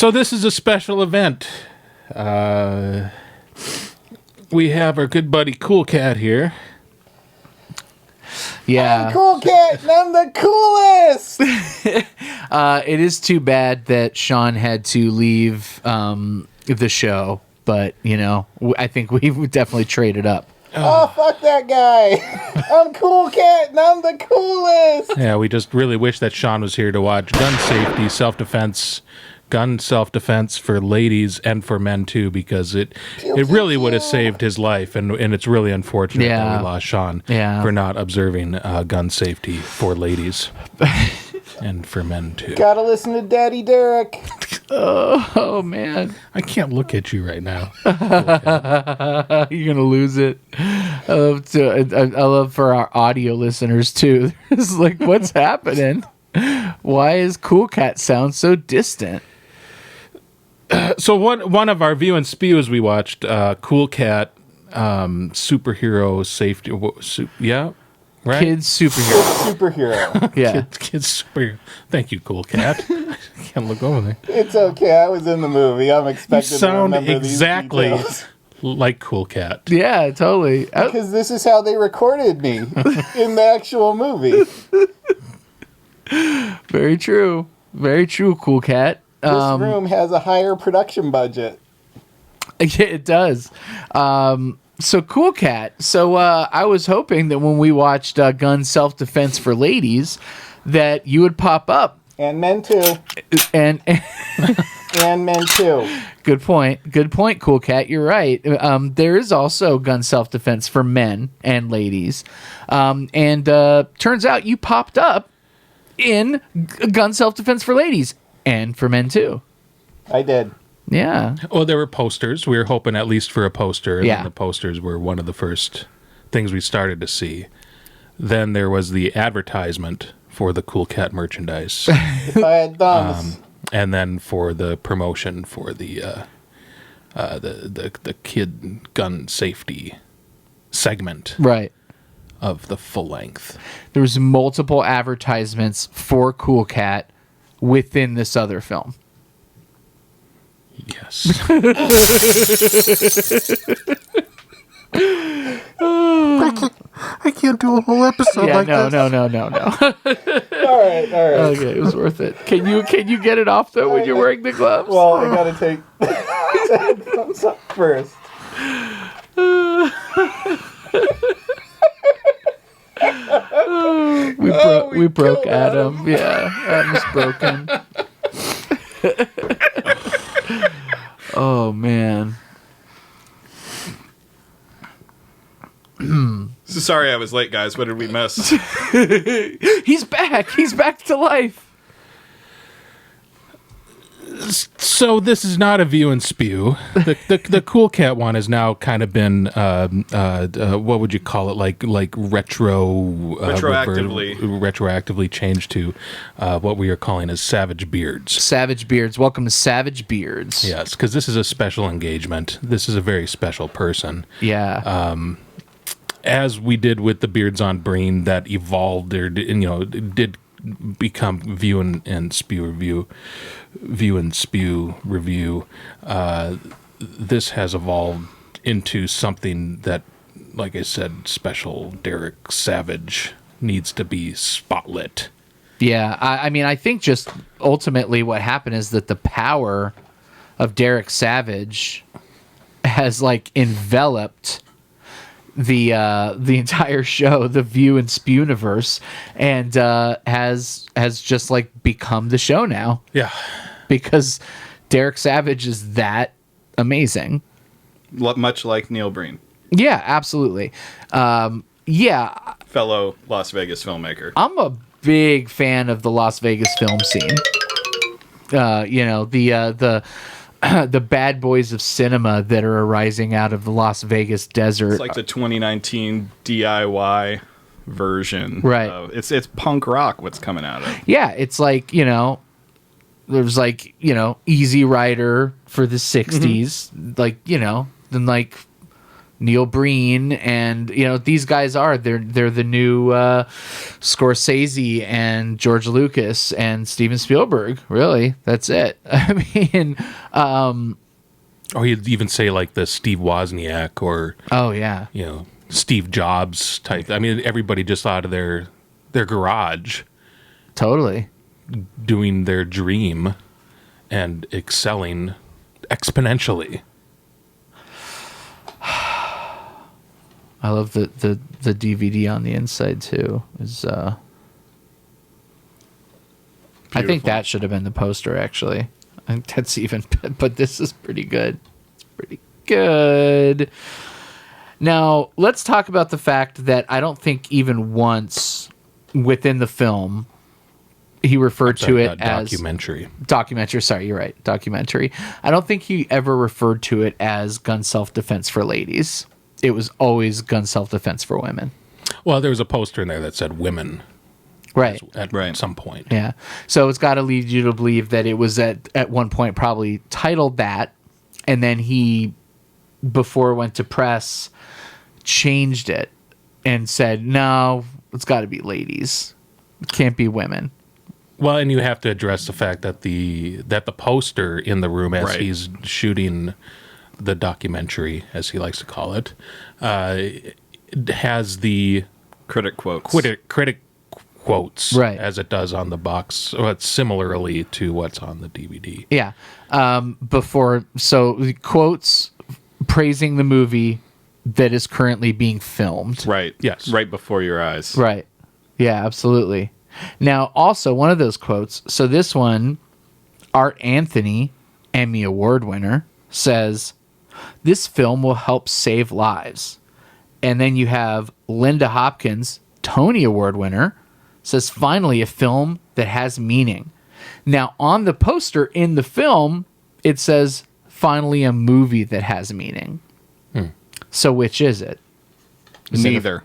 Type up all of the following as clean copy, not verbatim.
So this is a special event. We have our good buddy Cool Cat here. Yeah. I'm Cool Cat, and I'm the coolest! It is too bad that Shawn had to leave the show, but, you know, I think we would definitely trade it up. Oh, fuck that guy. I'm Cool Cat, and I'm the coolest! Yeah, we just really wish that Shawn was here to watch gun safety, self-defense, gun self-defense for ladies and for men, too, because it really would have saved his life, and it's really unfortunate that we lost Shawn for not observing gun safety for ladies and for men, too. Gotta listen to Daddy Derek. Oh, man. I can't look at you right now. You're going to lose it. I love for our audio listeners, too. It's like, what's happening? Why is Cool Cat sound so distant? So one of our View and Spews we watched, Cool Cat, superhero safety, right? Kids superhero. Superhero. Yeah. Kids superhero. Thank you, Cool Cat. I can't look over there. It's okay, I was in the movie. I'm You expected to sound remember exactly these details. like Cool Cat. Yeah, totally. Because this is how they recorded me in the actual movie. Very true. Very true, Cool Cat. This room has a higher production budget. Yeah, it does. So Cool Cat. So I was hoping that when we watched Gun Self-Defense for Ladies, that you would pop up. And men too. And And men too. Good point. Good point, Cool Cat. You're right. There is also gun self-defense for men and ladies. And turns out you popped up in gun self-defense for ladies and for men too. I did. Yeah. Well, there were posters. We were hoping at least for a poster. And Yeah. then the posters were one of the first things we started to see. Then there was the advertisement for the Cool Cat merchandise. If I had thumbs. And then for the promotion for the kid gun safety segment Right. of the full length. There was multiple advertisements for Cool Cat within this other film. Yes. I can't do a whole episode Yeah, like no, this. no. All right. Okay, it was worth it. Can you get it off though when you're wearing the gloves? Well, I gotta take thumbs up first. we broke Adam. Yeah, Adam's broken. Oh man. So sorry I was late, guys. What did we miss? He's back. He's back to life. So this is not a View and Spew. The Cool Cat one has now kind of been what would you call it, like retroactively changed to what we are calling as Savage Beards. Savage Beards. Welcome to Savage Beards. Yes, because this is a special engagement. This is a very special person. Yeah. As we did with the Beards on Breen, that evolved or did become View and Spew Review. View and Spew Review. This has evolved into something that, like I said, special Derek Savage needs to be spotlit. Yeah. I mean, I think just ultimately what happened is that the power of Derek Savage has like enveloped the entire show, the View and Spew-niverse, and has just like become the show now. Yeah. Because Derek Savage is that amazing. Much like Neil Breen, Yeah, absolutely. Yeah, fellow Las Vegas filmmaker. I'm a big fan of the Las Vegas film scene. The bad boys of cinema that are arising out of the Las Vegas desert. It's like the 2019 DIY version. Right. It's punk rock what's coming out of. Yeah, it's like, there's like, Easy Rider for the 60s. Like, then like Neil Breen, and these guys they're the new Scorsese and George Lucas and Steven Spielberg. Really, that's it. I mean, or you'd even say like the Steve Wozniak or Steve Jobs type. I mean, everybody just out of their garage, totally doing their dream and excelling exponentially. I love the DVD on the inside too. I think that should have been the poster, actually. I think that's even, but this is pretty good. It's pretty good. Now, let's talk about the fact that I don't think even once within the film he referred to it as documentary. Sorry, you're right. Documentary. I don't think he ever referred to it as gun self-defense for ladies. It was always gun self-defense for women. Well, there was a poster in there that said women. Right. At some point. Yeah. So it's got to lead you to believe that it was at one point probably titled that, and then he, before it went to press, changed it and said, no, it's got to be ladies. It can't be women. Well, and you have to address the fact that the poster in the room as he's shooting the documentary, as he likes to call it, has the critic quotes. Critic quotes, right, as it does on the box, or similarly to what's on the DVD. Yeah. So the quotes praising the movie that is currently being filmed. Right. Yes. Right before your eyes. Right. Yeah, absolutely. Now, also, one of those quotes, so this one, Art Anthony, Emmy Award winner, says, "This film will help save lives." And then you have Linda Hopkins, Tony Award winner, says, "Finally, a film that has meaning." Now, on the poster in the film, it says, "Finally, a movie that has meaning." So which is it? Neither.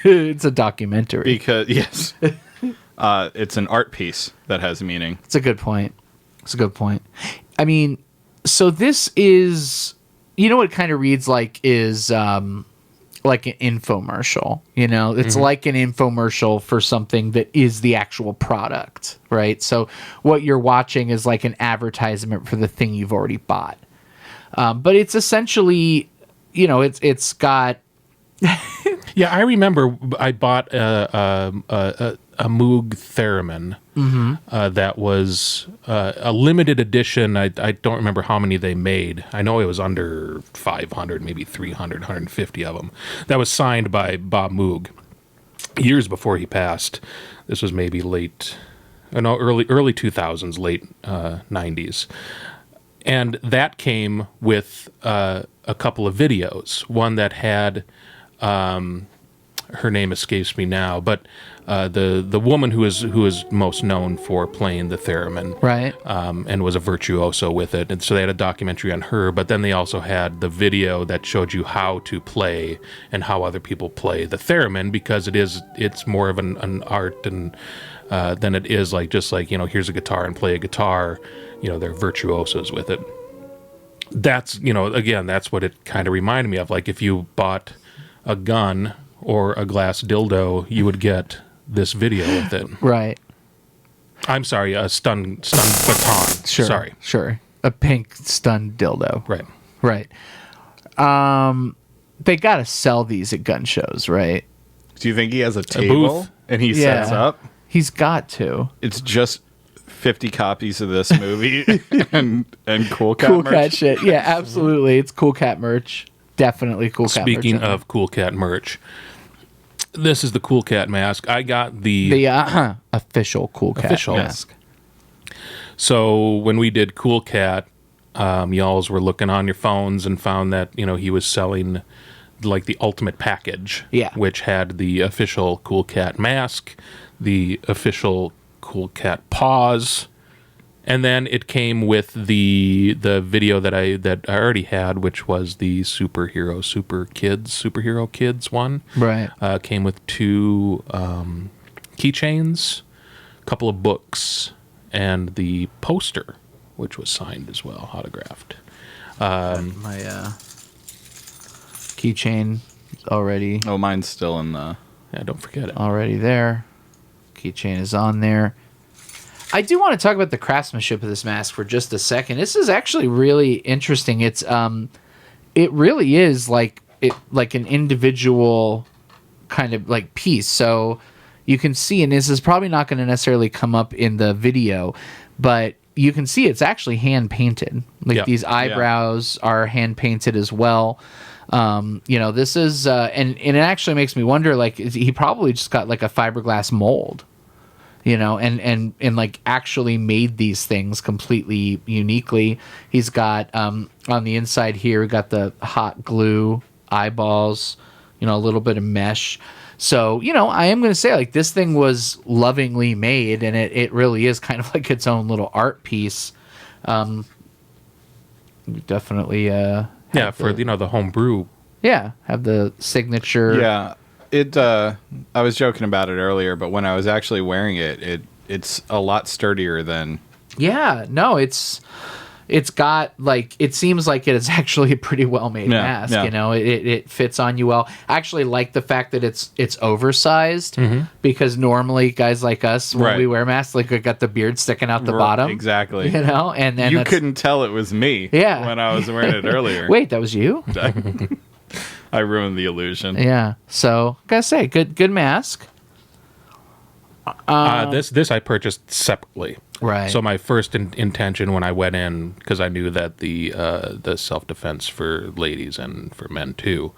It's a documentary. Because, yes. It's an art piece that has meaning. It's a good point. I mean, so this is, what it kind of reads like is like an infomercial. It's like an infomercial for something that is the actual product, right? So what you're watching is like an advertisement for the thing you've already bought. But it's essentially, it's got... Yeah, I remember I bought a Moog Theremin that was a limited edition. I don't remember how many they made. I know it was under 500, maybe 300, 150 of them. That was signed by Bob Moog years before he passed. This was maybe early 2000s, late 90s. And that came with a couple of videos. One that had... her name escapes me now, but the woman who is most known for playing the theremin, right, and was a virtuoso with it, and so they had a documentary on her. But then they also had the video that showed you how to play and how other people play the theremin, because it's more of an art and than it is just like here's a guitar and play a guitar. They're virtuosos with it. That's again, that's what it kind of reminded me of. Like if you bought a gun or a glass dildo, you would get this video with it. Right. I'm sorry, a stun baton. Sure. A pink stun dildo. Right. They got to sell these at gun shows, right? Do you think he has a table booth? And he sets up? He's got to. It's just 50 copies of this movie and Cool Cat merch. Cool Cat shit. Yeah, absolutely. It's Cool Cat merch. Definitely Cool Cat merch. Speaking of Cool Cat merch, this is the Cool Cat mask. I got the official Cool Cat mask. So when we did Cool Cat, y'alls were looking on your phones and found that he was selling like the ultimate package, which had the official Cool Cat mask, the official Cool Cat paws, and then it came with the video that I already had, which was the superhero kids one. Right. Came with 2 keychains, a couple of books, and the poster, which was signed as well, autographed. Keychain already Oh, mine's still in the. Yeah, don't forget it. already there. Keychain is on there. I do want to talk about the craftsmanship of this mask for just a second. This is actually really interesting. It's it really is like an individual kind of like piece. So you can see, and this is probably not going to necessarily come up in the video, but you can see it's actually hand painted. Like these eyebrows are hand painted as well. This is and it actually makes me wonder, like, he probably just got like a fiberglass mold, and like actually made these things completely uniquely. He's got on the inside here, we got the hot glue eyeballs, a little bit of mesh. So, I am going to say, like, this thing was lovingly made, and it really is kind of like its own little art piece. Definitely, For the home brew. Yeah, have the signature. Yeah, I was joking about it earlier, but when I was actually wearing it's a lot sturdier than. Yeah, no, it's got, like, it seems like it is actually a pretty well made mask. Yeah. It fits on you well. I actually like the fact that it's oversized, because normally guys like us, when we wear masks, like, we got the beard sticking out the bottom. Exactly. And then you couldn't tell it was me. Yeah. When I was wearing it earlier. Wait, that was you? I ruined the illusion. Yeah. So, gotta say, good mask. This I purchased separately. Right. So my first intention when I went in, because I knew that the self-defense for ladies and for men too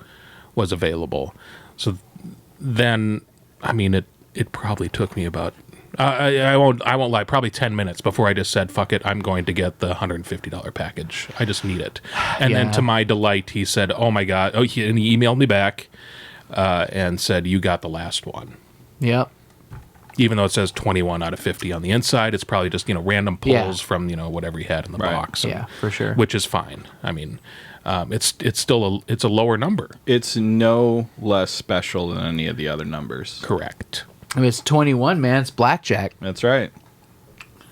was available. So then, I mean, it probably took me about I won't lie, probably 10 minutes before I just said, fuck it, I'm going to get the $150 package. I just need it. And then to my delight, he said, oh my God. And he emailed me back and said, you got the last one. Yep. Even though it says 21 out of 50 on the inside, it's probably just, random pulls from, whatever he had in the box. Yeah, for sure. Which is fine. I mean, it's still a lower number. It's no less special than any of the other numbers. Correct. I mean, it's 21, man. It's blackjack. That's right.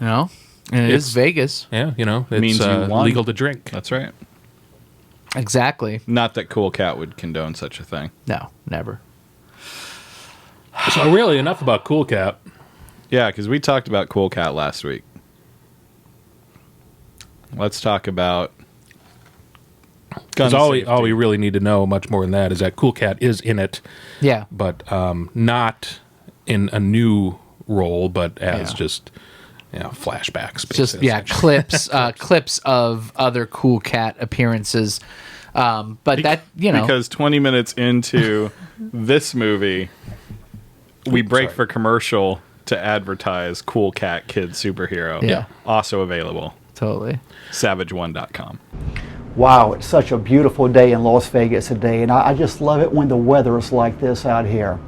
And it is Vegas. Yeah, it's means you won. legal to drink. That's right. Exactly. Not that Cool Cat would condone such a thing. No, never. So really, enough about Cool Cat. Yeah, because we talked about Cool Cat last week. Let's talk about gun all safety. we really need to know, much more than that, is that Cool Cat is in it. Yeah. But not in a new role, but as just flashbacks. Just clips of other Cool Cat appearances. But that because 20 minutes into this movie, we break for commercial to advertise Cool Cat Kid Superhero. Yeah. Also available. Totally. Savage1.com. Wow, it's such a beautiful day in Las Vegas today, and I just love it when the weather is like this out here.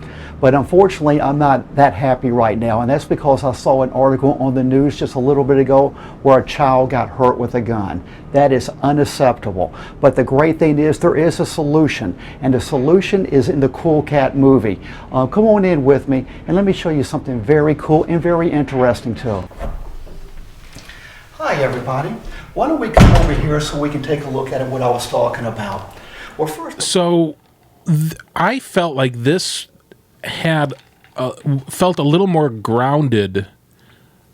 But unfortunately, I'm not that happy right now, and that's because I saw an article on the news just a little bit ago where a child got hurt with a gun. That is unacceptable. But the great thing is there is a solution, and the solution is in the Cool Cat movie. Come on in with me, and let me show you something very cool and very interesting too. Hi everybody. Why don't we come over here so we can take a look at what I was talking about? Well, first. So I felt like this had felt a little more grounded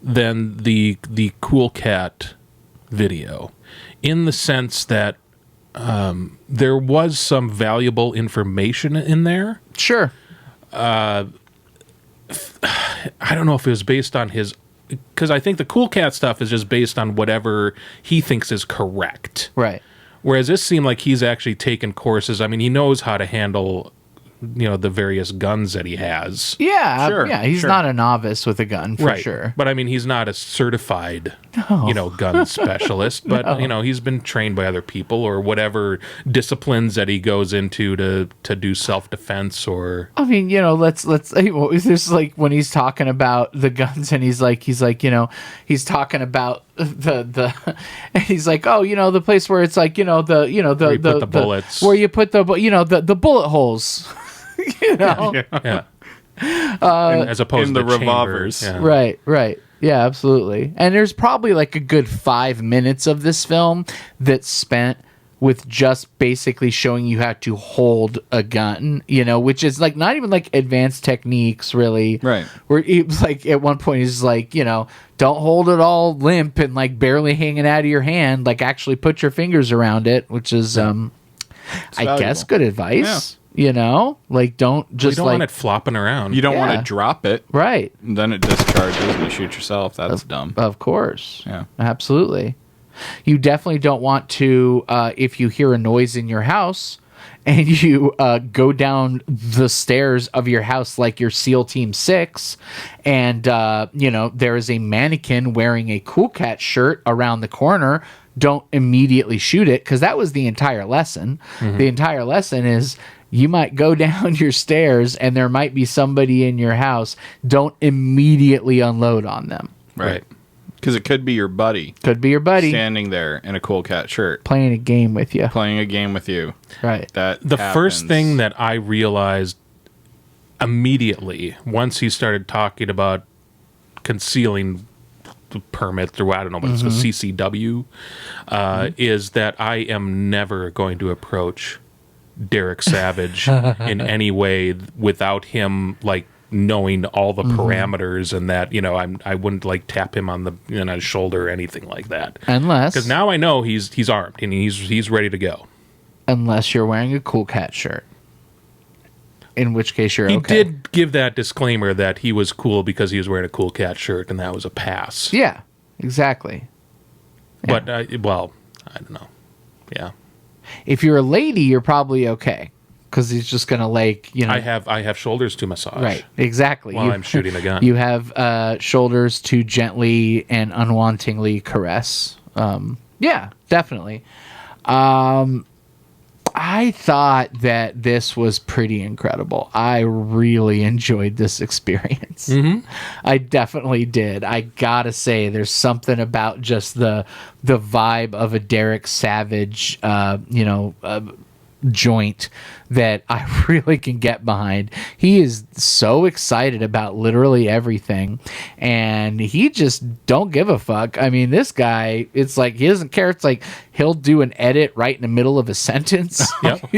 than the Cool Cat video, in the sense that there was some valuable information in there. Sure. I don't know if it was based on his, because I think the Cool Cat stuff is just based on whatever he thinks is correct. Right. Whereas this seemed like he's actually taken courses. I mean, he knows how to handle, the various guns that he has. Yeah. Sure, Yeah. He's sure. not a novice with a gun, for sure. But I mean, he's not a certified, gun specialist. But he's been trained by other people or whatever disciplines that he goes into to do self-defense or. I mean, let's there's like when he's talking about the guns, and he's he's talking about the and he's like, oh, the place where it's like, where you put the bullets, where you put the the bullet holes. Yeah. As opposed in to the revolvers. chambers. Right. Yeah, absolutely. And there's probably like a good 5 minutes of this film that's spent with just basically showing you how to hold a gun, which is like not even like advanced techniques really. Right. Where it's like at one point he's like, don't hold it all limp and like barely hanging out of your hand, like actually put your fingers around it, which is I guess good advice. Like don't just you don't want it flopping around. You don't want to drop it. Right. And then it discharges and you shoot yourself. That's dumb. Of course. Yeah. Absolutely. You definitely don't want to, if you hear a noise in your house and you go down the stairs of your house like you're SEAL Team 6 and, there is a mannequin wearing a Cool Cat shirt around the corner, don't immediately shoot it, because that was the entire lesson. Mm-hmm. The entire lesson is you might go down your stairs and there might be somebody in your house. Don't immediately unload on them. Right. Because it could be your buddy. Could be your buddy. Standing there in a Cool Cat shirt. Playing a game with you. Right. The first thing that I realized immediately, once he started talking about concealing the permit, or I don't know what it's a CCW, is that I am never going to approach Derek Savage in any way without him, like, knowing all the parameters, and that I wouldn't like tap him on his shoulder or anything like that, because now I know he's armed and he's ready to go, unless you're wearing a Cool Cat shirt, in which case you're he okay. did give that disclaimer that he was cool because he was wearing a Cool Cat shirt, and that was a pass. Yeah, exactly. But I don't know. Yeah, if you're a lady, you're probably okay. Because he's just gonna I have shoulders to massage. Right, exactly. While I'm shooting a gun, you have shoulders to gently and unwantingly caress. Yeah, definitely. I thought that this was pretty incredible. I really enjoyed this experience. Mm-hmm. I definitely did. I gotta say, there's something about just the vibe of a Derek Savage, joint that I really can get behind. He is so excited about literally everything, and he just don't give a fuck. I mean, this guy, it's like he doesn't care. It's like he'll do an edit right in the middle of a sentence. Yep.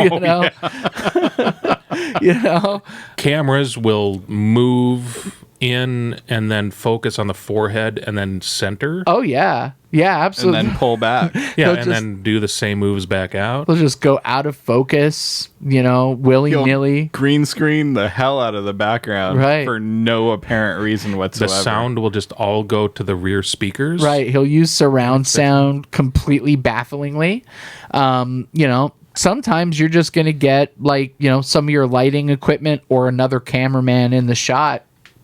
Cameras will move in and then focus on the forehead and then center. Oh yeah. Yeah, absolutely. And then pull back. Yeah, and then do the same moves back out. They'll just go out of focus, willy-nilly. Green screen the hell out of the background for no apparent reason whatsoever. The sound will just all go to the rear speakers. Right. He'll use surround sound completely bafflingly. Sometimes you're just going to get some of your lighting equipment or another cameraman in the shot.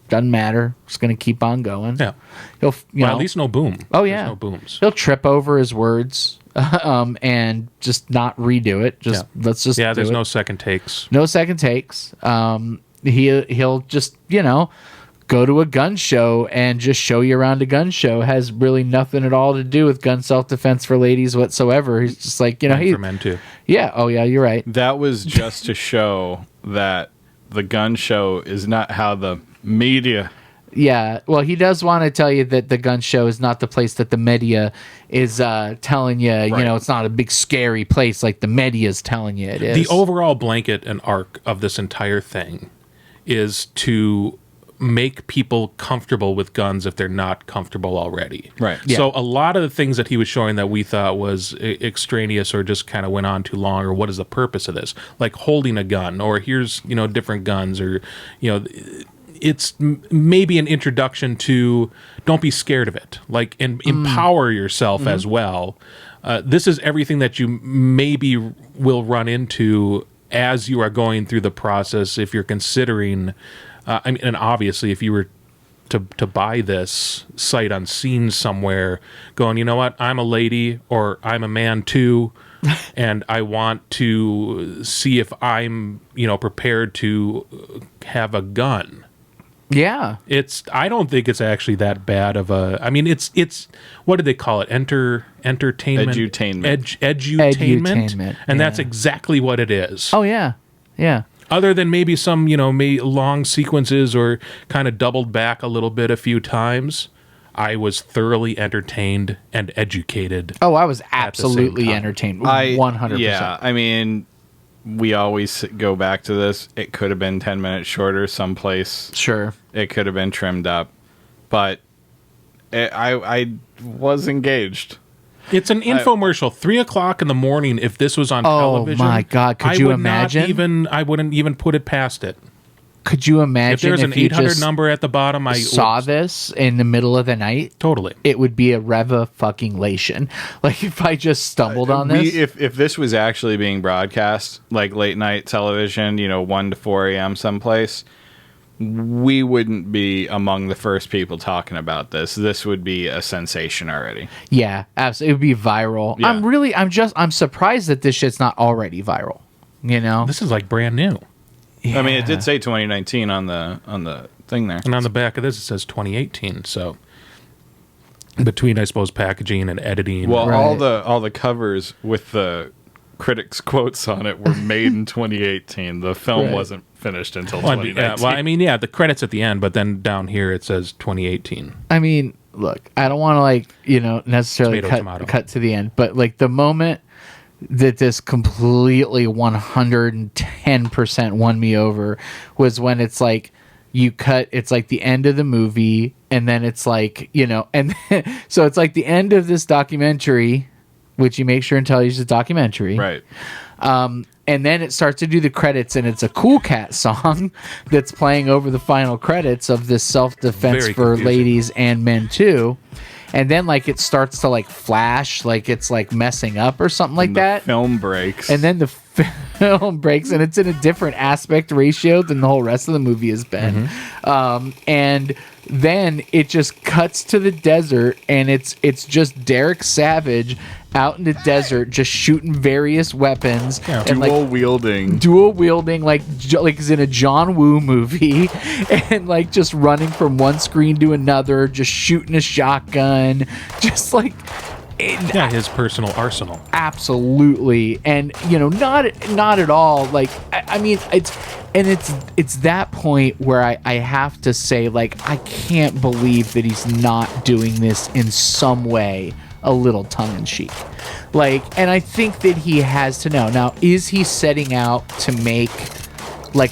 Doesn't matter. It's going to keep on going. Yeah. He'll, at least no boom. Oh, yeah. There's no booms. He'll trip over his words and just not redo it. Let's just there's do no it. second takes. No second takes. He'll just, go to a gun show and just show you around a gun show. Has really nothing at all to do with gun self-defense for ladies whatsoever. He's just like, for men too. Yeah. Oh, yeah, you're right. That was just to show that the gun show is not how the media. Yeah, well, he does want to tell you that the gun show is not the place that the media is telling you, it's not a big scary place like the media is telling you it is. The overall blanket and arc of this entire thing is to make people comfortable with guns if they're not comfortable already. Right. Yeah. So a lot of the things that he was showing that we thought was extraneous or just kind of went on too long, or what is the purpose of this? Like holding a gun, or here's, different guns, or, it's maybe an introduction to don't be scared of it, like, and empower yourself as well. This is everything that you maybe will run into as you are going through the process if you're considering, and obviously if you were to buy this sight unseen somewhere, going, you know what, I'm a lady or I'm a man too, and I want to see if I'm, prepared to have a gun. Yeah. I don't think it's actually that bad of a, it's what did they call it? Entertainment? Edutainment. Edutainment. And that's exactly what it is. Oh, yeah. Yeah. Other than maybe some, long sequences or kind of doubled back a little bit a few times. I was thoroughly entertained and educated. Oh, I was absolutely time. entertained. 100%. Yeah, I mean, we always go back to this. It could have been 10 minutes shorter someplace. Sure. It could have been trimmed up. But I was engaged. It's an infomercial. 3 o'clock in the morning. If this was on television, oh my God! Could you imagine? I wouldn't even put it past it. Could you imagine If there's an 800 number at the bottom, I saw this in the middle of the night? Totally. It would be a reva-fucking-lation. Like, if I just stumbled on this. If this was actually being broadcast, like late night television, 1 to 4 a.m. someplace, we wouldn't be among the first people talking about this. This would be a sensation already. Yeah, absolutely. It would be viral. Yeah. I'm surprised that this shit's not already viral. This is like brand new. Yeah. I mean, it did say 2019 on the thing there. And on the back of this, it says 2018. So between, I suppose, packaging and editing. Well, Right. all the covers with the critics' quotes on it were made in 2018. The film Right. wasn't finished until Well, 2019. the credits at the end, but then down here it says 2018. I mean, look, I don't want to necessarily Tomato. cut to the end, but like the moment that this completely 110% won me over was when it's like it's like the end of the movie, and then it's like, and so it's like the end of this documentary, which you make sure and tell you is a documentary. Right. And then it starts to do the credits, and it's a Cool Cat song that's playing over the final credits of this self-defense Very for confusing. ladies and men too. And then it starts to flash, like it's messing up or something like The that. film breaks. And then the film breaks, and it's in a different aspect ratio than the whole rest of the movie has been. And then it just cuts to the desert, and it's just Derek Savage out in the desert just shooting various weapons. Yeah. And dual wielding. dual wielding like is in a John Woo movie, and just running from one screen to another, just shooting a shotgun, just His personal arsenal. absolutely. And not at all I mean, it's that point where I have to say, I can't believe that he's not doing this in some way a little tongue-in-cheek. And I think that he has to know. Now, is he setting out to make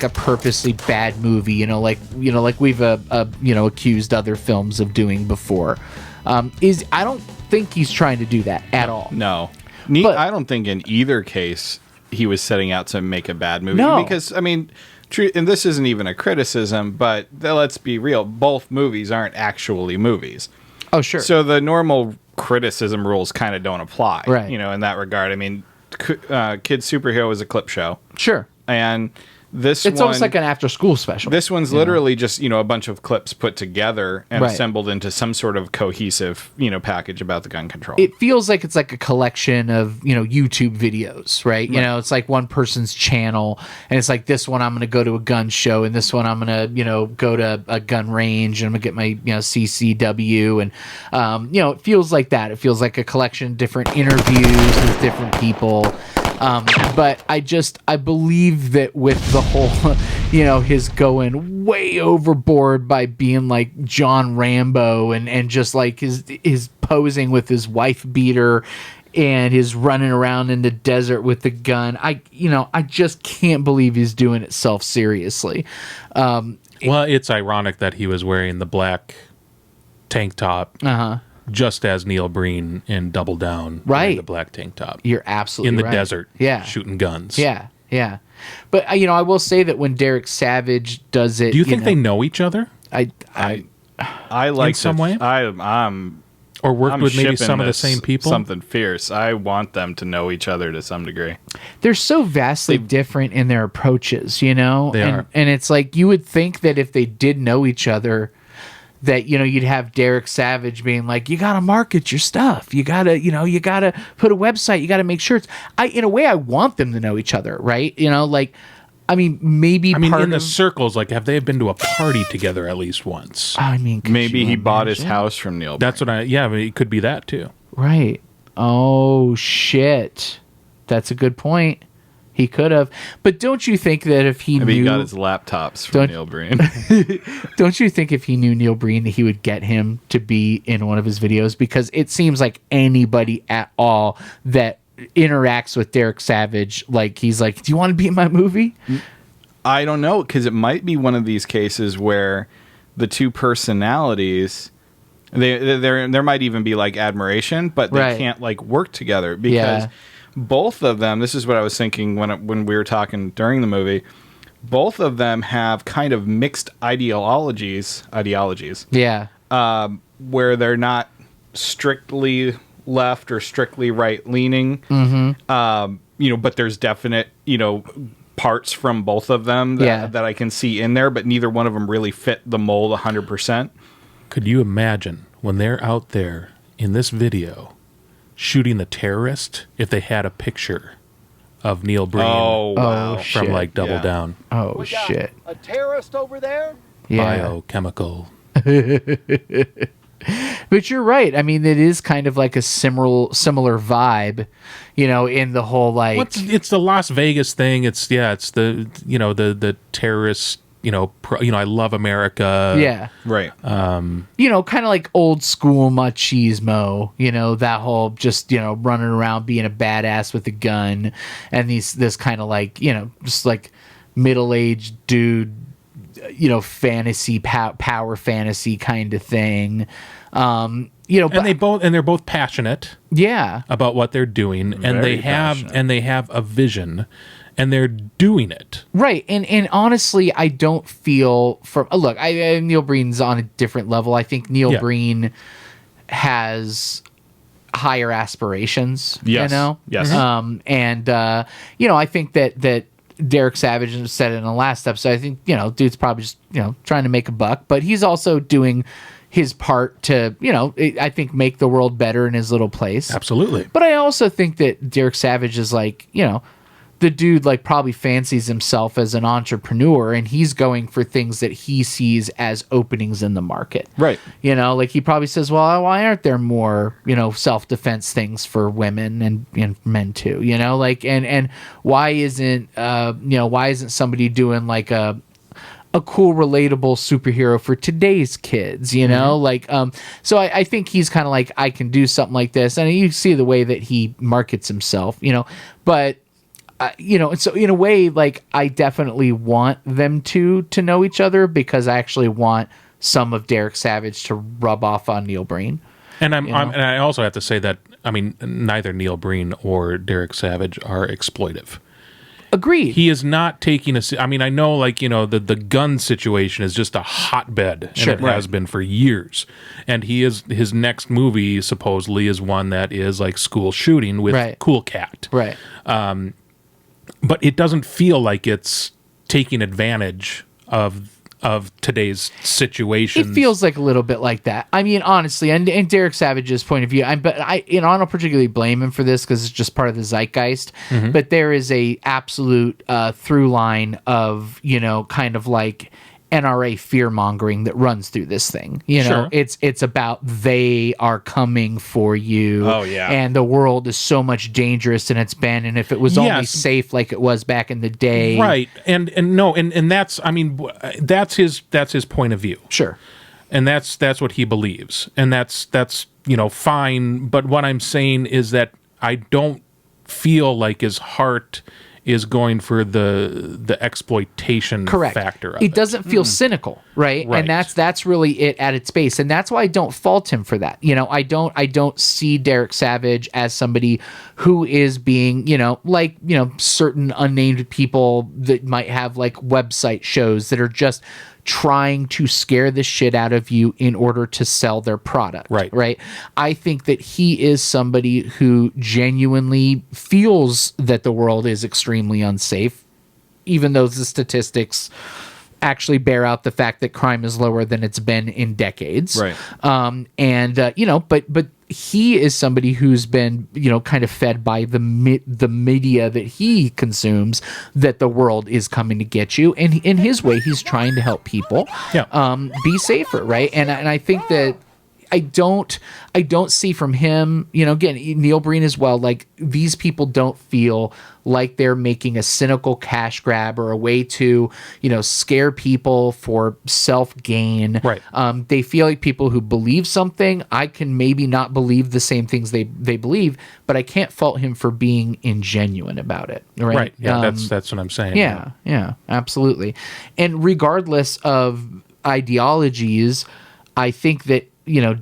a purposely bad movie, like we've accused other films of doing before? I don't think he's trying to do that at all. No. But- I don't think in either case he was setting out to make a bad movie. No. Because, I mean, and this isn't even a criticism, but let's be real. Both movies aren't actually movies. Oh, sure. So the normal criticism rules kind of don't apply. Right. In that regard. I mean, Kid Superhero is a clip show. Sure. And it's Almost like an after-school special. This one's literally just, a bunch of clips put together and Right. assembled into some sort of cohesive, package about the gun control. It feels like it's like a collection of, YouTube videos, right? It's like one person's channel, and it's like, this one I'm going to go to a gun show, and this one I'm going to, go to a gun range, and I'm going to get my, CCW. And, it feels like that. It feels like a collection of different interviews with different people. But I believe that with the whole, his going way overboard by being like John Rambo and just his posing with his wife beater and his running around in the desert with the gun. I just can't believe he's doing it self-seriously. Well, it's ironic that he was wearing the black tank top. Just as Neil Breen in Double Down, wearing the black tank top. You're absolutely in the right. desert, yeah, shooting guns. Yeah. But I will say that when Derek Savage does it, Do you think they know each other, I like in some way? I'm or worked with maybe shipping some of the this same people? Something fierce. I want them to know each other to some degree. They're so vastly different in their approaches, They are. And it's like you would think that if they did know each other, that you'd have Derek Savage being like, you gotta market your stuff, you gotta put a website, you gotta make sure it's. In a way, I want them to know each other, right? Maybe part in the of, circles, have they been to a party together at least once? could Maybe you he bought his imagine? house from Neil. That's what it could be that too. Right. Oh shit, that's a good point. He could have. But don't you think that if he Maybe knew... he got his laptops from Neil Breen. Don't you think if he knew Neil Breen that he would get him to be in one of his videos? Because it seems like anybody at all that interacts with Derek Savage, like he's like, do you want to be in my movie? I don't know, because it might be one of these cases where the two personalities, there might even be like admiration, but they can't like work together because both of them. This is what I was thinking when we were talking during the movie. Both of them have kind of mixed ideologies. Yeah. Where they're not strictly left or strictly right leaning. But there's definite, parts from both of them that I can see in there, but neither one of them really fit the mold 100%. Could you imagine when they're out there in this video shooting the terrorist if they had a picture of Neil Breen wow. from like Double Down? Oh, shit. A terrorist over there? Biochemical. But you're right. I mean, it is kind of like a similar vibe, in the whole like. It's the Las Vegas thing. It's the the terrorist. I love America. Yeah. Right. Kind of like old school machismo. That whole just running around being a badass with a gun, and this kind of like just like middle-aged dude. Fantasy power fantasy kind of thing. And they're both passionate. Yeah. About what they're doing, and they have a vision, and they're doing it right. And honestly, I don't feel look. Neil Breen's on a different level. I think Neil Breen has higher aspirations. Yes. Yes. I think that Derek Savage said it in the last episode. I think, dude's probably just, trying to make a buck, but he's also doing his part to, I think make the world better in his little place. Absolutely. But I also think that Derek Savage is like, the dude like probably fancies himself as an entrepreneur, and he's going for things that he sees as openings in the market. Right. Like he probably says, well, why aren't there more, self-defense things for women and men too? And why isn't somebody doing like a cool, relatable superhero for today's kids, so I think he's kind of like, I can do something like this. And you see the way that he markets himself, but and so in a way, like I definitely want them to know each other, because I actually want some of Derek Savage to rub off on Neil Breen. And and I also have to say that, I mean, neither Neil Breen or Derek Savage are exploitive. Agreed. He is not taking I mean, I know, like, the gun situation is just a hotbed, and it has been for years. And his next movie supposedly is one that is like school shooting with Cool Cat. Right. But it doesn't feel like it's taking advantage of today's situation. It feels like a little bit like that. I mean, honestly, and Derek Savage's point of view, I don't particularly blame him for this, because it's just part of the zeitgeist. Mm-hmm. But there is a absolute through line of kind of like NRA fear mongering that runs through this thing. It's about they are coming for you. Oh yeah, and the world is so much dangerous than it's been. And if it was only safe like it was back in the day, right? And that's, I mean, that's his point of view. Sure, and that's what he believes, and that's fine. But what I'm saying is that I don't feel like his heart is going for the exploitation factor of it. It doesn't feel cynical, right? And that's really it at its base. And that's why I don't fault him for that. I don't see Derek Savage as somebody who is being, certain unnamed people that might have like website shows that are just trying to scare the shit out of you in order to sell their product. Right. I think that he is somebody who genuinely feels that the world is extremely unsafe, even though the statistics actually bear out the fact that crime is lower than it's been in decades. Right. But he is somebody who's been, kind of fed by the media that he consumes, that the world is coming to get you. And in his way, he's trying to help people be safer, right? And I think that don't see from him, again, Neil Breen as well, like these people don't feel like they're making a cynical cash grab or a way to, scare people for self-gain. Right. They feel like people who believe something. I can maybe not believe the same things they believe, but I can't fault him for being ingenuine about it. Right. Yeah, that's what I'm saying. Yeah, absolutely. And regardless of ideologies, I think that,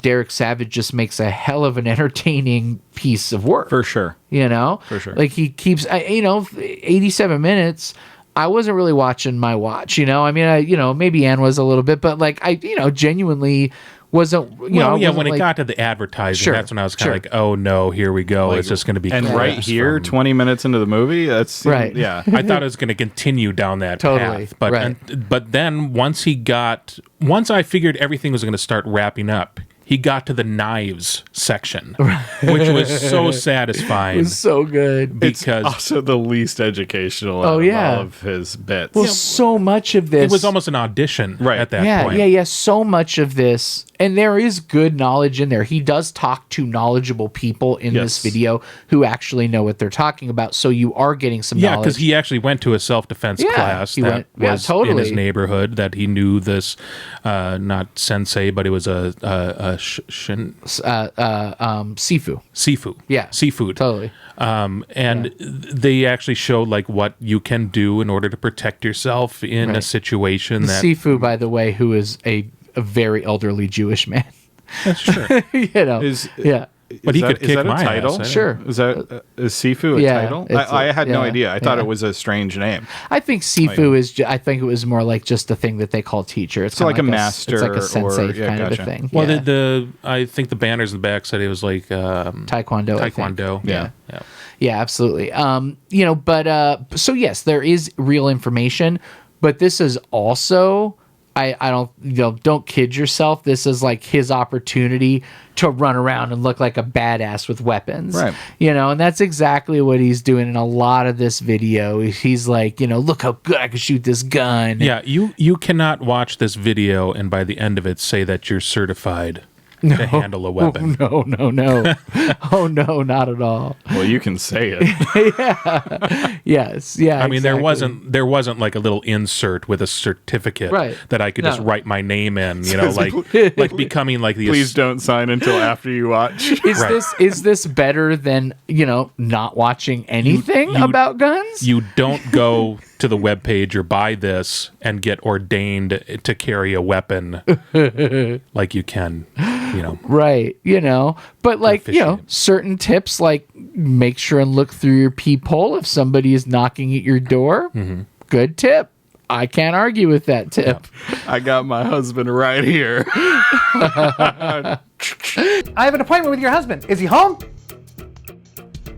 Derek Savage just makes a hell of an entertaining piece of work. For sure. For sure. Like he keeps, 87 minutes. I wasn't really watching my watch, I mean, maybe Ann was a little bit, but like I, genuinely wasn't, when it got to the advertising, that's when I was kind of like, oh no, here we go. It's just going to be. And right here, 20 minutes into the movie, that's right. Yeah. I thought it was going to continue down that path. But but then once I figured everything was going to start wrapping up, he got to the knives section, which was so satisfying. It was so good. It's also the least educational out of all of his bits. Well, so much of this... It was almost an audition at that point. Yeah. So much of this... And there is good knowledge in there. He does talk to knowledgeable people in this video who actually know what they're talking about. So you are getting some knowledge. Yeah, because he actually went to a self-defense class that was in his neighborhood, that he knew this, not sensei, but it was a Sifu. Sifu. Yeah. Seafood. Totally. And they actually showed like what you can do in order to protect yourself in a situation that... Sifu, by the way, who is a very elderly Jewish man. That's true. But he could kick my title? ass. Sure. Is Sifu a title? I had no idea. I thought it was a strange name. I think Sifu is. I think it was more like just a thing that they call teacher. It's like a master, it's like a sensei kind of a gotcha. thing. Well, I think the banners in the back said it was like Tae-Kwon Do. Tae-Kwon Do. Yeah, absolutely. But so yes, there is real information, but this is also. I don't kid yourself. This is like his opportunity to run around and look like a badass with weapons. Right. And that's exactly what he's doing in a lot of this video. He's like, look how good I can shoot this gun. Yeah, you cannot watch this video and by the end of it say that you're certified to handle a weapon. No. Oh no, not at all. Well, you can say it. Yes. I mean, there wasn't like a little insert with a certificate that I could just write my name in, like becoming like the... Please don't sign until after you watch. Is this better than, not watching anything about guns? You don't go to the webpage or buy this and get ordained to carry a weapon like you can, Right, but like, certain tips like make sure and look through your peephole if somebody is knocking at your door. Mm-hmm. Good tip. I can't argue with that tip. Yeah. I got my husband right here. I have an appointment with your husband. Is he home?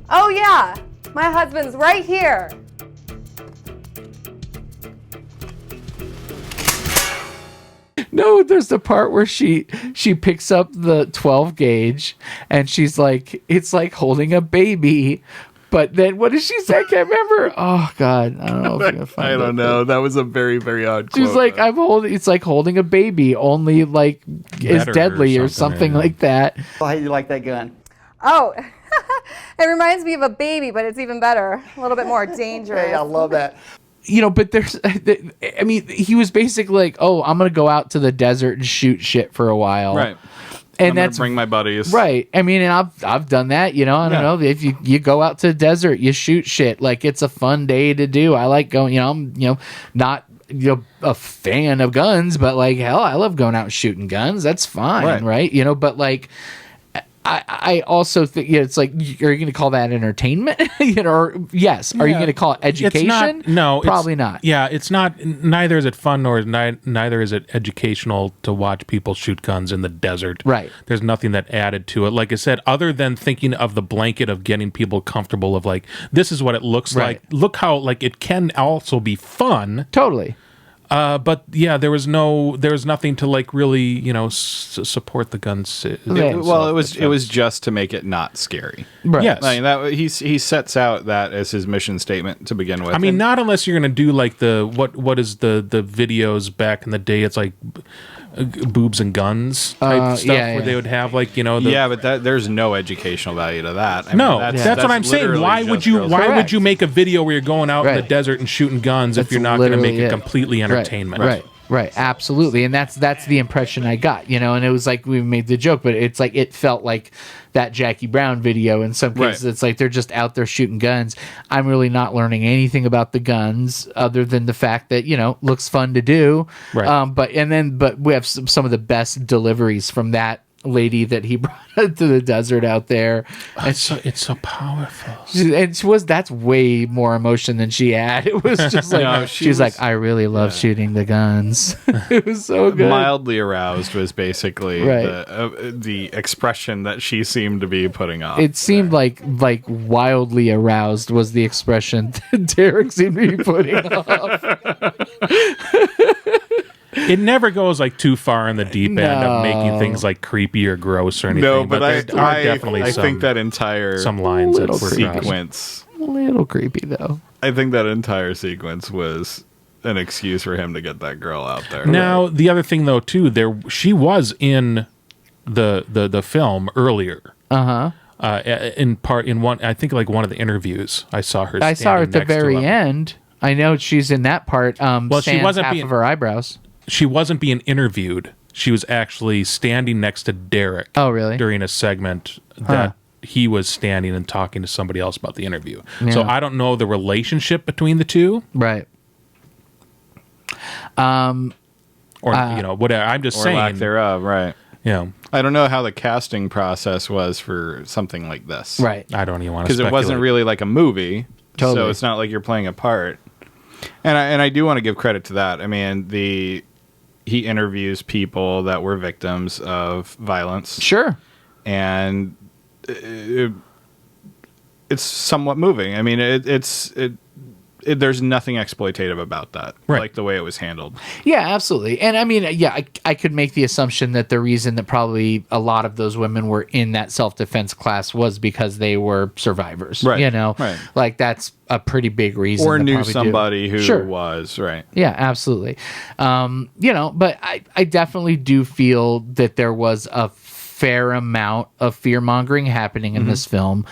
Oh yeah, my husband's right here. No, there's the part where she picks up the 12 gauge and she's like, it's like holding a baby. But then what did she say? I can't remember. Oh God, I don't know if you're gonna find it. I don't know. That was a very, very odd quote. She's like, it's like holding a baby, only like is deadly or something like that. How do you like that gun? Oh, it reminds me of a baby, but it's even better. A little bit more dangerous. Hey, I love that. But he was basically like, oh, I'm going to go out to the desert and shoot shit for a while. Right. And that's bring my buddies. Right. I mean, and I've done that, I don't know, if you go out to the desert, you shoot shit. Like it's a fun day to do. I like going, I'm, not, a fan of guns, but like, hell, I love going out and shooting guns. That's fine. Right. But like, I also think it's like, are you going to call that entertainment? Or yes. Are you going to call it education? Probably not. Yeah, it's not. Neither is it fun, nor neither is it educational to watch people shoot guns in the desert. Right. There's nothing that added to it. Like I said, other than thinking of the blanket of getting people comfortable of like, this is what it looks like. Look how like it can also be fun. Totally. But yeah, there was nothing to like really, support the guns. It was just to make it not scary. Right. Yes. I mean, he sets out that as his mission statement to begin with. I mean, not unless you're going to do like what is the videos back in the day. It's like boobs and guns type stuff where they would have like but there's no educational value to that. I no, mean, that's what I'm saying. Why would you? Why would you make a video where you're going out in the desert and shooting guns if you're not going to make it completely entertainment? Right, absolutely, and that's the impression I got, and it was like we made the joke, but it's like it felt like that Jackie Brown video in some cases. It's like they're just out there shooting guns. I'm really not learning anything about the guns other than the fact that looks fun to do. Right. But we have some of the best deliveries from that lady that he brought to the desert out there. It's so powerful. That's way more emotion than she had. It was just like she's like, I really love shooting the guns. It was so good. Mildly aroused was basically the expression that she seemed to be putting off. It seemed like wildly aroused was the expression that Derek seemed to be putting off. It never goes like too far in the deep end of making things like creepy or gross or anything. No, but there are definitely I think that entire some lines that were sequence. A little creepy though. I think that entire sequence was an excuse for him to get that girl out there. Now, the other thing though too, she was in the film earlier. In one, I think like one of the interviews, I saw her. I saw her at the very end. I know she's in that part. Well, she wasn't half of her eyebrows. She wasn't being interviewed. She was actually standing next to Derek. Oh, really? During a segment that he was standing and talking to somebody else about the interview. Yeah. So I don't know the relationship between the two. Right. Or whatever. I'm just saying. Lack thereof, right. Yeah. I don't know how the casting process was for something like this. Right. I don't even want to speculate. Because it wasn't really like a movie. Totally. So it's not like you're playing a part. And I do want to give credit to that. I mean, he interviews people that were victims of violence. Sure. And it's somewhat moving. I mean, there's nothing exploitative about that, like the way it was handled. Yeah, absolutely. And I mean, I could make the assumption that the reason that probably a lot of those women were in that self-defense class was because they were survivors. Right. Right. Like that's a pretty big reason. Or knew somebody who was, right. Yeah, absolutely. But I definitely do feel that there was a fair amount of fear-mongering happening in this film.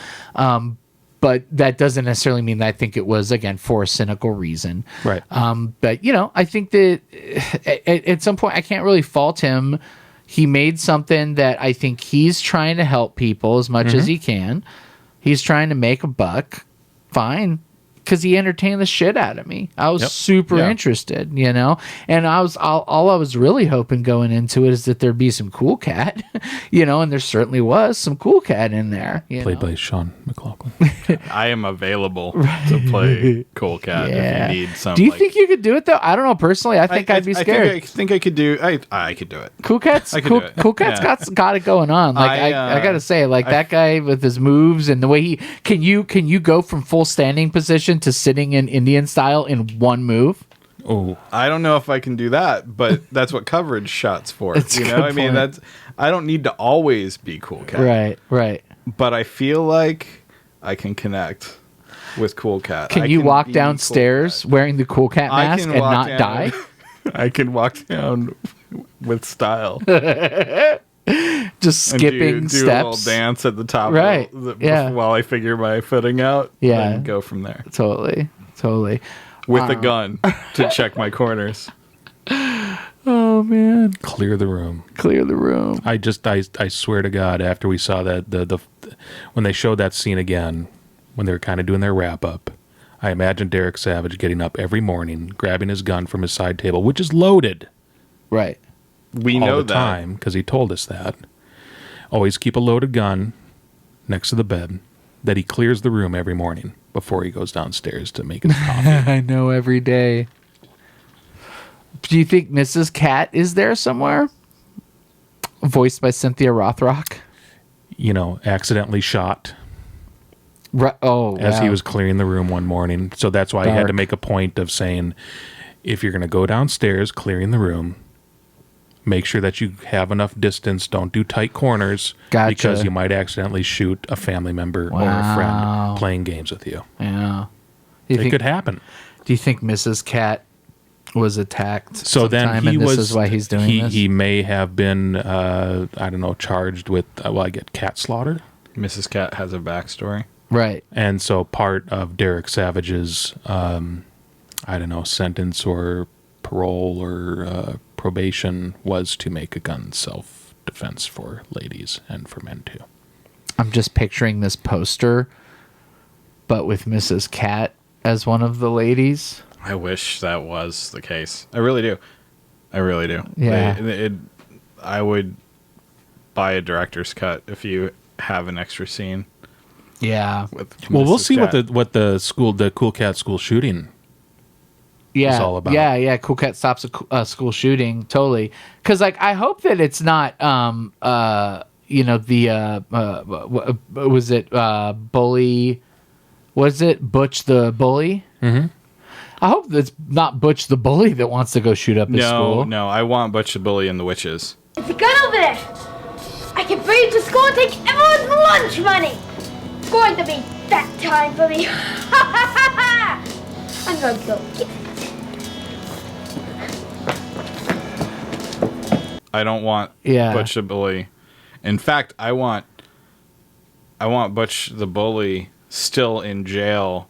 But that doesn't necessarily mean that I think it was, again, for a cynical reason. Right. But, I think that at some point I can't really fault him. He made something that I think he's trying to help people as much as he can. He's trying to make a buck. Fine. Because he entertained the shit out of me. I was super interested, and all I was really hoping going into it is that there'd be some cool cat, and there certainly was some cool cat in there. Played by Shawn McLoughlin. I am available to play cool cat if you need some. Do you think you could do it though? I don't know personally. I think I'd be scared. I think I could do. I could do it. Cool cat's cool cat's got it going on. Like I gotta say, that guy with his moves and the way he can you go from full standing position to sitting in Indian style in one move? Oh, I don't know if I can do that, but that's what coverage shots for. I mean, I don't need to always be cool cat. Right. But I feel like I can connect with cool cat. Can you walk downstairs wearing the cool cat mask and not die? I can walk down with style. Just skipping do steps. A little dance at the top, while I figure my footing out. Yeah, and go from there. Totally. With a gun to check my corners. Oh man! Clear the room. I swear to God, after we saw that the when they showed that scene again, when they were kind of doing their wrap up, I imagined Derek Savage getting up every morning, grabbing his gun from his side table, which is loaded. Right. We know that time because he told us that. Always keep a loaded gun next to the bed. That he clears the room every morning before he goes downstairs to make his coffee. I know, every day. Do you think Mrs. Cat is there somewhere? Voiced by Cynthia Rothrock. Accidentally shot. As he was clearing the room one morning. So that's why I had to make a point of saying, if you're going to go downstairs clearing the room, make sure that you have enough distance. Don't do tight corners. Gotcha. Because you might accidentally shoot a family member or a friend playing games with you. Yeah. It could happen. Do you think Mrs. Cat was attacked. So then sometime, he and this was. is why he's doing this. He may have been, I don't know, charged with. I get cat slaughter. Mrs. Cat has a backstory. Right. And so part of Derek Savage's, I don't know, sentence or parole or probation was to make a gun self-defense for ladies and for men too. I'm just picturing this poster, but with Mrs. Cat as one of the ladies. I wish that was the case. I really do. I really do. Yeah. I would buy a director's cut if you have an extra scene. Yeah. With Well, we'll Mrs. see Cat. what the Cool Cat school shooting Yeah. is all about. Yeah. Cool Cat stops a school shooting. Totally. Because, like, I hope that it's not, was it Bully? Was it Butch the Bully? Mm-hmm. I hope that's not Butch the Bully that wants to go shoot up his school. No, I want Butch the Bully and the Witches. It's a gun over there. I can bring it to school and take everyone's lunch money. It's going to be that time for me. I'm going to go get it. I don't want Butch the Bully. In fact, I want Butch the Bully still in jail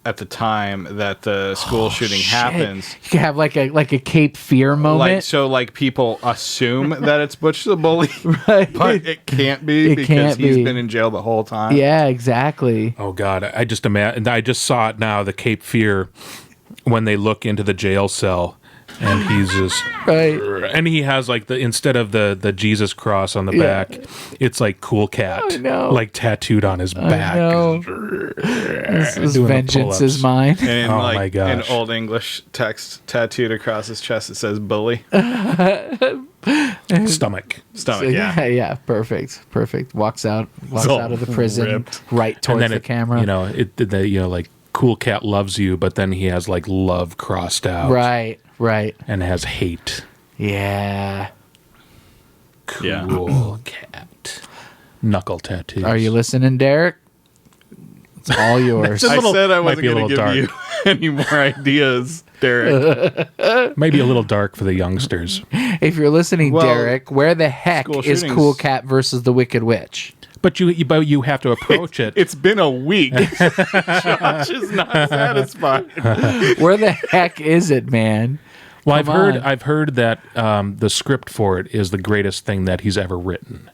at the time that the school shooting happens. You can have like a Cape Fear moment. Like people assume that it's Butch the Bully, Right. but it can't be It because can't he's be. been in jail the whole time. Yeah, exactly. Oh God, I just imagine. I just saw it now. The Cape Fear when they look into the jail cell, and he's just Right. and he has like instead of the Jesus cross on the back, it's like Cool Cat, I know. like tattooed on his back. know. This Doing the vengeance is pull-ups. mine. And in, Oh like, my gosh. in Old English text tattooed across his chest, it says "bully." Stomach. Stomach, yeah. Yeah, perfect. Walks out all of the prison ripped. right towards And then the camera. like Cool Cat loves you, but then he has like love crossed out, Right. and has hate. Yeah. Yeah. Cool Cat. Knuckle tattoos. Are you listening, Derek? It's all yours. a little- I said I might wasn't be a going to little give you any more ideas, Derek. Maybe a little dark for the youngsters. If you're listening, Well, Derek, where the heck school is shootings- Cool Cat versus the Wicked Witch? But you have to approach it. It's been a week. Josh is not satisfied. Where the heck is it, man? Well, Come on. I've heard that the script for it is the greatest thing that he's ever written.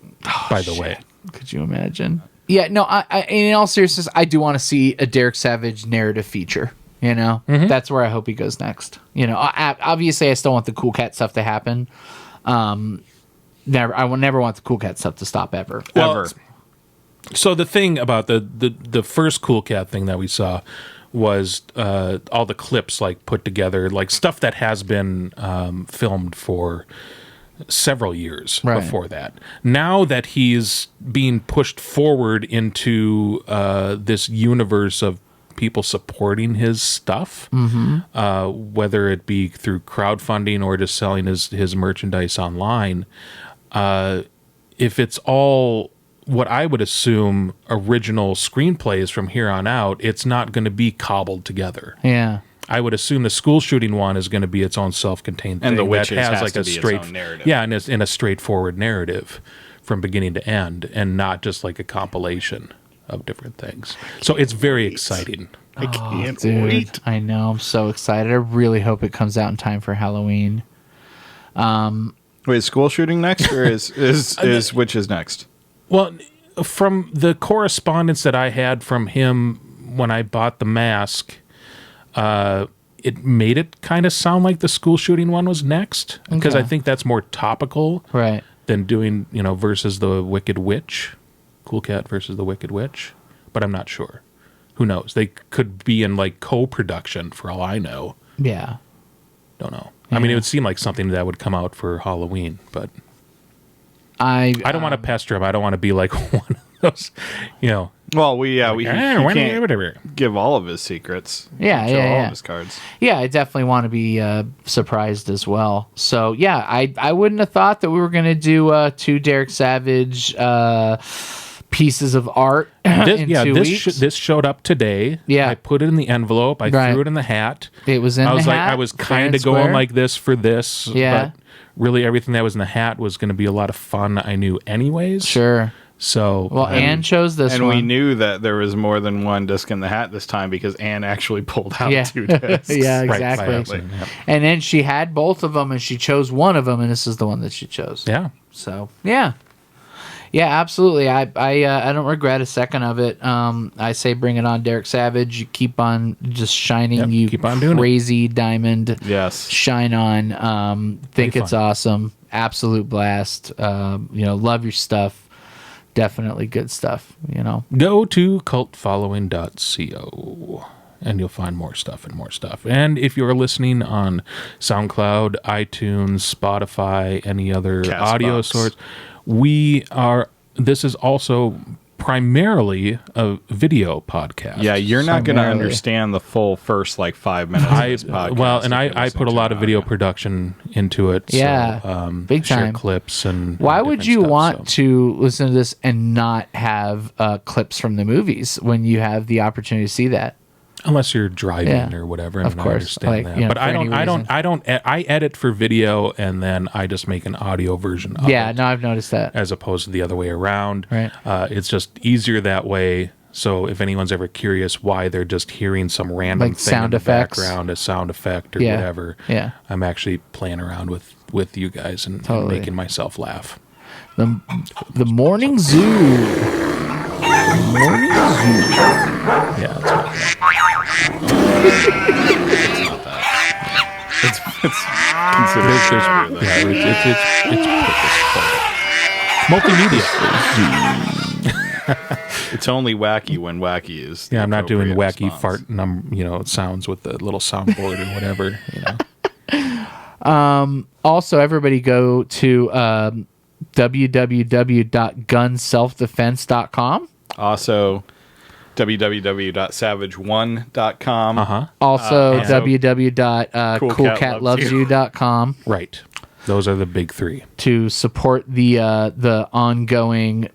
By the way, Could you imagine? Yeah, no, I in all seriousness, I do want to see a Derek Savage narrative feature. You know, that's where I hope he goes next. You know, obviously, I still want the Cool Cat stuff to happen. I will never want the Cool Cat stuff to stop ever. Ever. so the thing about the first Cool Cat thing that we saw was all the clips like put together, like stuff that has been filmed for several years Right. before that. Now that he's being pushed forward into this universe of people supporting his stuff, whether it be through crowdfunding or just selling his merchandise online, if it's all what I would assume original screenplays from here on out, it's not going to be cobbled together. Yeah. I would assume the school shooting one is going to be its own self-contained thing. And the that Witches has like to a be its straight, own narrative. yeah, and it's in a straightforward narrative from beginning to end, and not just like a compilation of different things. So it's very exciting. I can't Dude, wait. I know. I'm so excited. I really hope it comes out in time for Halloween. Wait, is school shooting next, or is Witches next? Well, from the correspondence that I had from him when I bought the mask, it made it kind of sound like the school shooting one was next, because Okay. I think that's more topical Right. than doing, versus the Wicked Witch, Cool Cat versus the Wicked Witch. But I'm not sure. Who knows? They could be in like co-production for all I know. Yeah. Don't know. I mean, it would seem like something that would come out for Halloween, but I I don't want to pester him. I don't want to be like one of those, Well, he when can't whatever. give all of his secrets. Yeah, Show all yeah. of his cards. Yeah, I definitely want to be surprised as well. So yeah, I wouldn't have thought that we were gonna do two Derek Savage pieces of art in 2 weeks. This showed up today. Yeah. I put it in the envelope. I Right. threw it in the hat. It was in I was the like, hat, I was fair kind and of going square. like this for this. Yeah. But really, everything that was in the hat was going to be a lot of fun. I knew anyways. Sure. So Well, Anne chose this And one. we knew that there was more than one disc in the hat this time because Anne actually pulled out Yeah. 2 discs. Yeah, Right, by exactly. accident, yeah. And then she had both of them, and she chose one of them, and this is the one that she chose. Yeah. So yeah, absolutely. I don't regret a second of it. I say bring it on, Derek Savage. You keep on just shining. Yep, You keep on doing it. crazy diamond. Yes. Shine on. Think Pretty it's fun. awesome. Absolute blast. Love your stuff. Definitely good stuff. Go to cultfollowing.co and you'll find more stuff and more stuff. And if you're listening on SoundCloud, iTunes, Spotify, any other Castbox. audio source, this is also primarily a video podcast. Yeah, you're not going to Primarily. understand the full first 5 minutes of this podcast. And if you're I listening put a to lot it of on video audio. production into it. Yeah, so, big share time. clips and Why would different you stuff, want so. to listen to this and not have clips from the movies when you have the opportunity to see that? Unless you're driving Yeah. or whatever, Of and I course, understand like, that. But for any reason. I edit for video and then I just make an audio version of Yeah, it, no, I've noticed that. as opposed to the other way around. Right. It's just easier that way. So if anyone's ever curious why they're just hearing some random Like thing sound in the effects. background, a sound effect or Yeah. whatever, Yeah. I'm actually playing around with you guys and Totally. making myself laugh. The Morning Zoo. Yeah, it's not Consider it There's- over yeah, there. it's purposeful. Multimedia. It's only wacky when wacky is. the Yeah, I'm not doing appropriate wacky response. fart sounds with the little soundboard or whatever. Also, everybody go to www.gunselfdefense.com. Also, www.savage1.com. Also, and- www.coolcatlovesyou.com Right. Those are the big three. to support the ongoing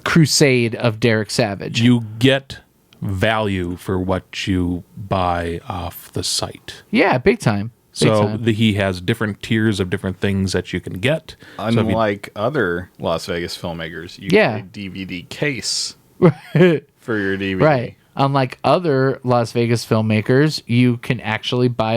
crusade of Derek Savage. You get value for what you buy off the site. Yeah, big time. Big So time. he has different tiers of different things that you can get. So if you- Unlike other Las Vegas filmmakers, you Yeah. get a DVD case for your DVD. Right. Unlike other Las Vegas filmmakers, you can actually buy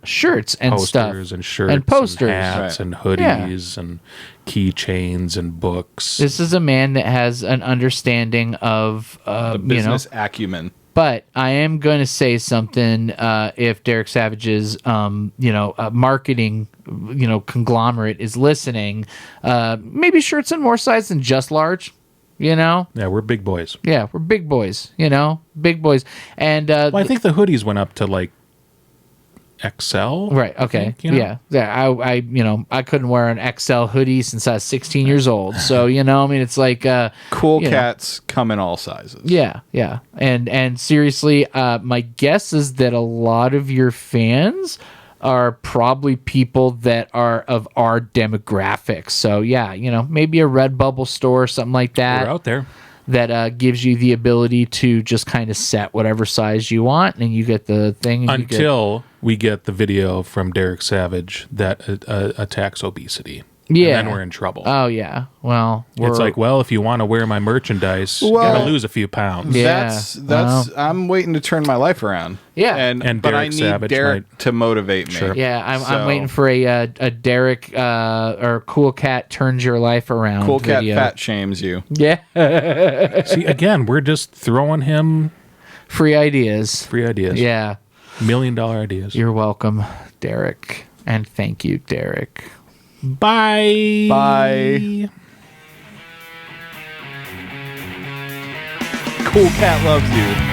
shirts and stuff posters and shirts and posters. hats Right. and hoodies and keychains and books. This is a man that has an understanding of The business acumen. But I am going to say something. If Derek Savage's, marketing, conglomerate is listening, maybe shirts in more size than just large. Yeah, we're big boys. Yeah, we're big boys. Big boys. And Well, I think the hoodies went up to like XL. right. Okay. think, Yeah. I couldn't wear an XL hoodie since I was 16 years old. So it's like Cool you know. cats come in all sizes. Yeah, yeah. And seriously, my guess is that a lot of your fans are probably people that are of our demographics. So yeah, maybe a Redbubble store or something like that. We're out there. That gives you the ability to just kind of set whatever size you want, and you get the thing. And Until we get the video from Derek Savage that attacks obesity. Yeah. And then we're in trouble. Oh yeah. Well, It's like, well, if you want to wear my merchandise, you Well- gotta lose a few pounds. Yeah. That's I'm waiting to turn my life around. Yeah. And but I Derek need Savage Derek might- to motivate me. Sure. yeah, I'm So- waiting for a Derek or Cool Cat turns your life around. Cool cat video. fat shames you. Yeah. See, again, we're just throwing him Free ideas. free ideas. Yeah. $1 million ideas. You're welcome, Derek. And thank you, Derek. Bye. Bye. Cool cat loves you.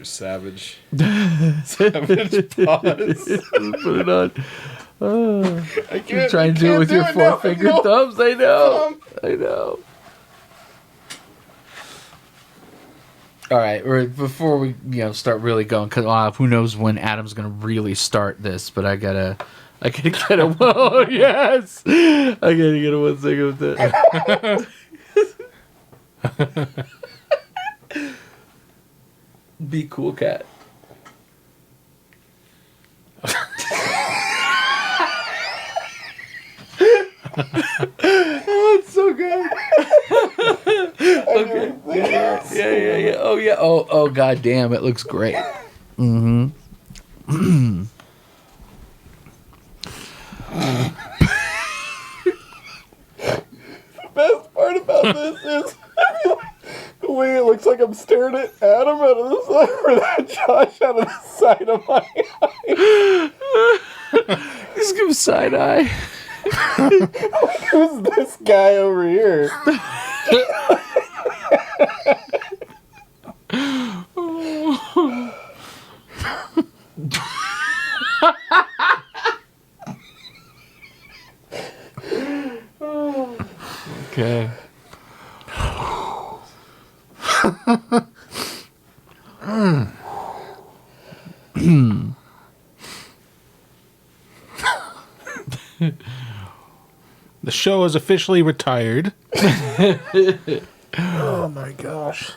Savage. Savage pause. Put it on. I can't Try and do it with your four-finger thumbs. I know. I know. All right, before we start really going, because who knows when Adam's gonna really start this, but I gotta get a whoa, yes, I gotta get a 1 second with that. Be cool, cat. Oh, it's so good. Okay. Yeah. Oh, yeah. Oh, god damn, it looks great. Mm-hmm. The best part about this is the way it looks like I'm staring at Adam out of the side, or that Josh out of the side of my eye. Just give him side eye. Who's this guy over here? Okay. The show is officially retired. Oh my gosh.